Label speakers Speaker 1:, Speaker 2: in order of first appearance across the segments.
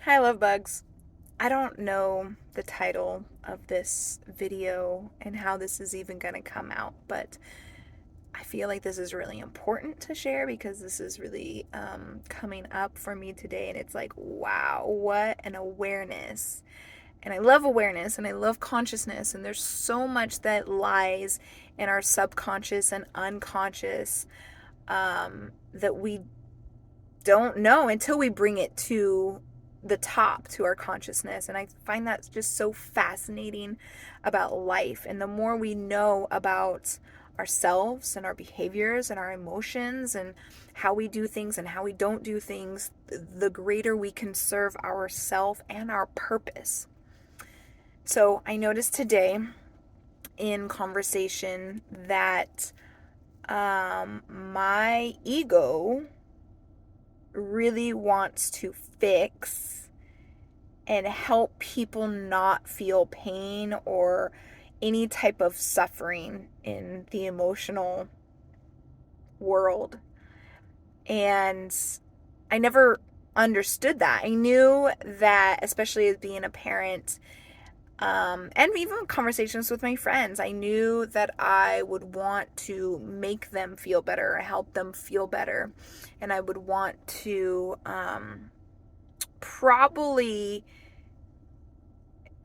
Speaker 1: Hi, love bugs. I don't know the title of this video and how this is even going to come out, but I feel like this is really important to share because this is really coming up for me today. And it's like, wow, what an awareness. And I love awareness and I love consciousness. And there's so much that lies in our subconscious and unconscious that we don't know until we bring it to the top, to our consciousness. And I find that just so fascinating about life. And the more we know about ourselves and our behaviors and our emotions and how we do things and how we don't do things, the greater we can serve ourself and our purpose. So I noticed today in conversation that my ego really wants to fix and help people not feel pain or any type of suffering in the emotional world. And I never understood that. I knew that, especially as being a parent, and even conversations with my friends, I knew that I would want to make them feel better, help them feel better, and I would want to probably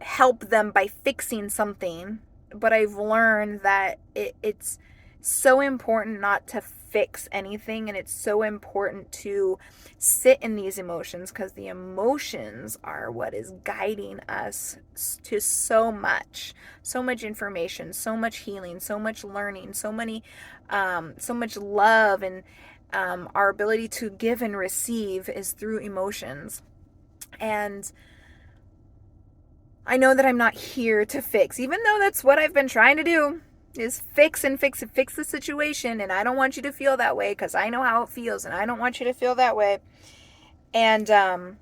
Speaker 1: help them by fixing something. But I've learned that it's so important not to fix anything, and it's so important to sit in these emotions because the emotions are what is guiding us to so much information, so much healing, so much learning, so much love, and our ability to give and receive is through emotions. And I know that I'm not here to fix, even though that's what I've been trying to do, is fix and fix and fix the situation. And I don't want you to feel that way because I know how it feels, and I don't want you to feel that way. And I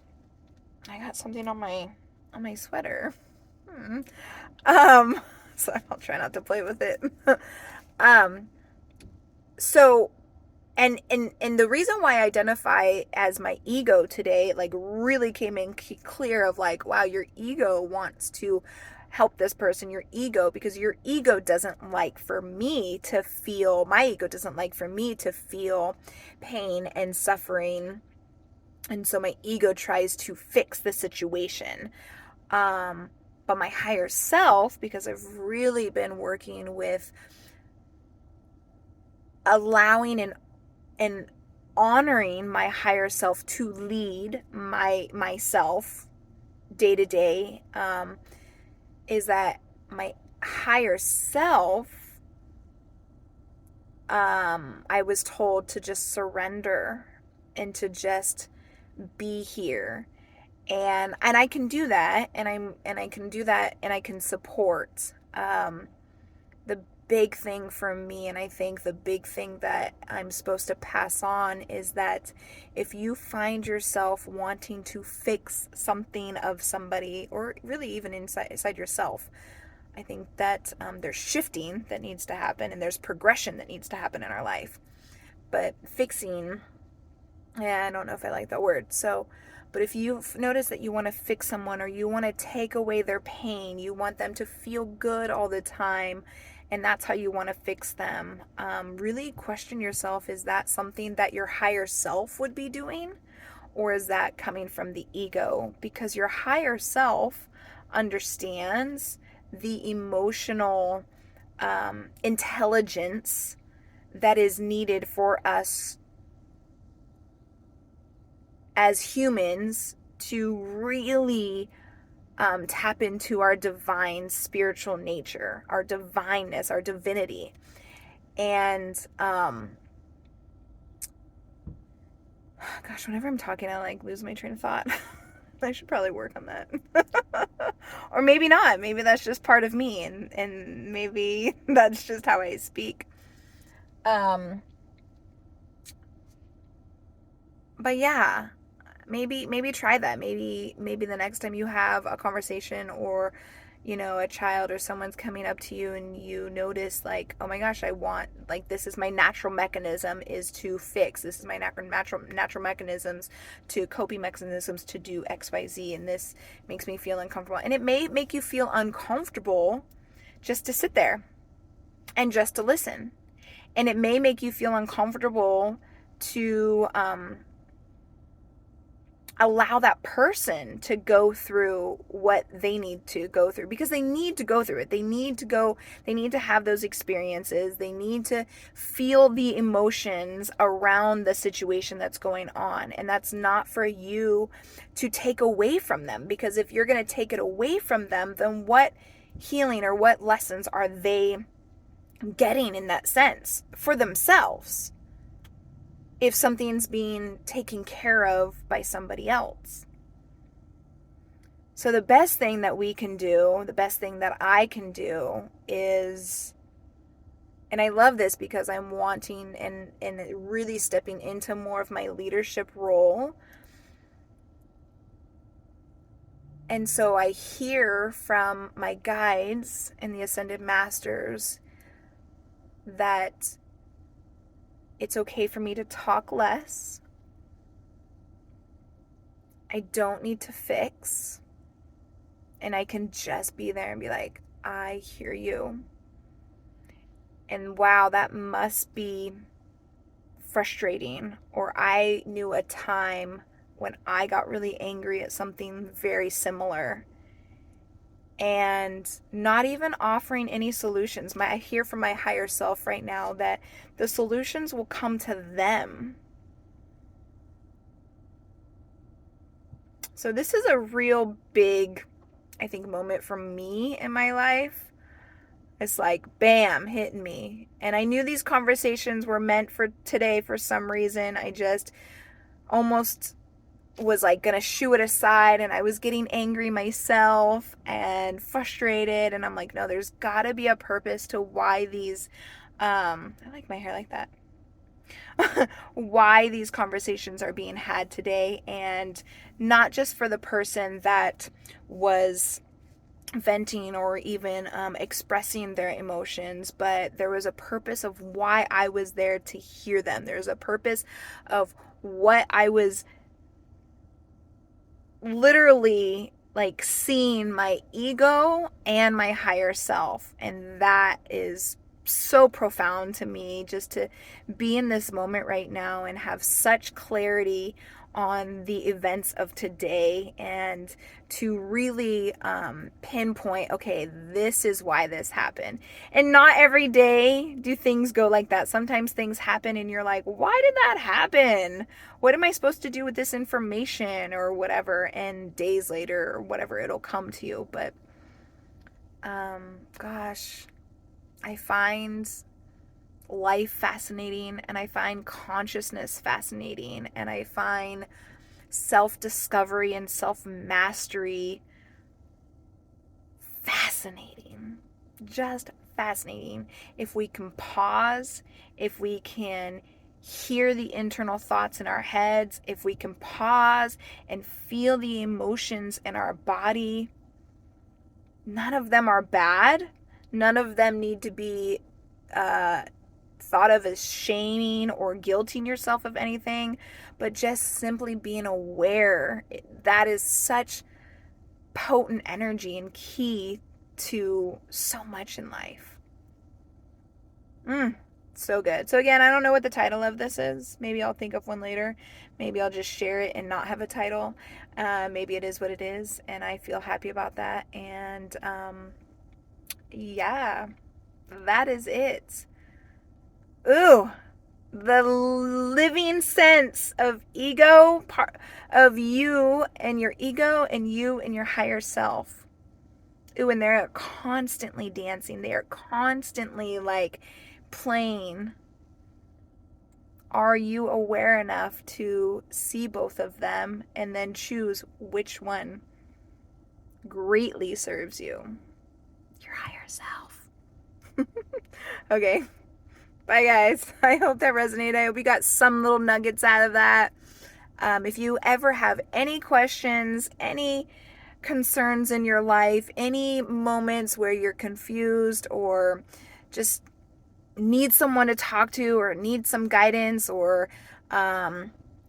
Speaker 1: got something on my sweater. Hmm. Um, so I'll try not to play with it. um, so and the reason why I identify as my ego today, like, really came in clear of like, wow, your ego wants to help this person, your ego, because your ego doesn't like for me to feel, my ego doesn't like for me to feel pain and suffering. And so my ego tries to fix the situation. Um, but my higher self, because I've really been working with allowing and honoring my higher self to lead myself day to day, is that my higher self, I was told to just surrender and to just be here. And I can do that, and I can do that, and I can support. The big thing for me, and I think the big thing that I'm supposed to pass on, is that if you find yourself wanting to fix something of somebody, or really even inside yourself, I think that there's shifting that needs to happen, and there's progression that needs to happen in our life. But fixing, yeah, I don't know if I like that word. So, but if you've noticed that you want to fix someone, or you want to take away their pain, you want them to feel good all the time, and that's how you want to fix them, really question yourself, is that something that your higher self would be doing? Or is that coming from the ego? Because your higher self understands the emotional intelligence that is needed for us as humans to really tap into our divine spiritual nature, our divineness, our divinity. And gosh, whenever I'm talking, I like lose my train of thought. I should probably work on that. Or maybe not. Maybe that's just part of me, and maybe that's just how I speak. Um, but yeah, maybe try that. Maybe the next time you have a conversation, or a child or someone's coming up to you and you notice like, oh my gosh, this is my natural mechanism is to fix. This is my natural mechanisms to coping mechanisms to do XYZ, and this makes me feel uncomfortable. And it may make you feel uncomfortable just to sit there and just to listen. And it may make you feel uncomfortable to allow that person to go through what they need to go through, because they need to go through it. They need to have those experiences. They need to feel the emotions around the situation that's going on. And that's not for you to take away from them, because if you're going to take it away from them, then what healing or what lessons are they getting in that sense for themselves if something's being taken care of by somebody else? So the best thing that we can do, the best thing that I can do is, and I love this because I'm wanting and really stepping into more of my leadership role. And so I hear from my guides and the Ascended Masters that it's okay for me to talk less. I don't need to fix. And I can just be there and be like, I hear you. And wow, that must be frustrating. Or I knew a time when I got really angry at something very similar and not even offering any solutions. I hear from my higher self right now that the solutions will come to them. So this is a real big, I think, moment for me in my life. It's like, bam, hitting me. And I knew these conversations were meant for today for some reason. I just almost was like gonna shoo it aside, and I was getting angry myself and frustrated, and I'm like, no, there's gotta be a purpose to why these I like my hair like that why these conversations are being had today, and not just for the person that was venting or even expressing their emotions, but there was a purpose of why I was there to hear them. There's a purpose of what I was literally like seeing my ego and my higher self. And that is so profound to me, just to be in this moment right now and have such clarity on the events of today, and to really pinpoint, okay, this is why this happened. And not every day do things go like that. Sometimes things happen and you're like, why did that happen? What am I supposed to do with this information or whatever? And days later or whatever, it'll come to you. But gosh, I find life fascinating, and I find consciousness fascinating, and I find self-discovery and self-mastery fascinating. Just fascinating. If we can pause, if we can hear the internal thoughts in our heads, if we can pause and feel the emotions in our body, none of them are bad. None of them need to be thought of as shaming or guilting yourself of anything, but just simply being aware. That is such potent energy and key to so much in life. So good. So again, I don't know what the title of this is. Maybe I'll think of one later. Maybe I'll just share it and not have a title. Maybe it is what it is, and I feel happy about that. And yeah, that is it. Ooh, the living sense of ego, part of you and your ego, and you and your higher self. Ooh, and they're constantly dancing. They are constantly like playing. Are you aware enough to see both of them and then choose which one greatly serves you? Your higher self. Okay. Bye, guys. I hope that resonated. I hope you got some little nuggets out of that. If you ever have any questions, any concerns in your life, any moments where you're confused or just need someone to talk to or need some guidance or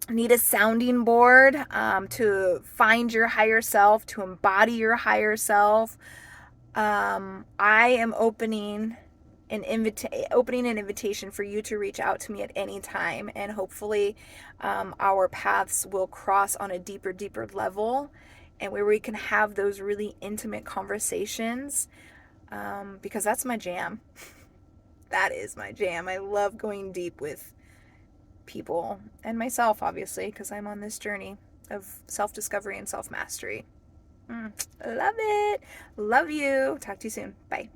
Speaker 1: need a sounding board to find your higher self, to embody your higher self, I am opening an invitation for you to reach out to me at any time, and hopefully our paths will cross on a deeper level, and where we can have those really intimate conversations, because that's my jam. That is my jam. I love going deep with people and myself, obviously, because I'm on this journey of self-discovery and self-mastery. Love it. Love you. Talk to you soon. Bye.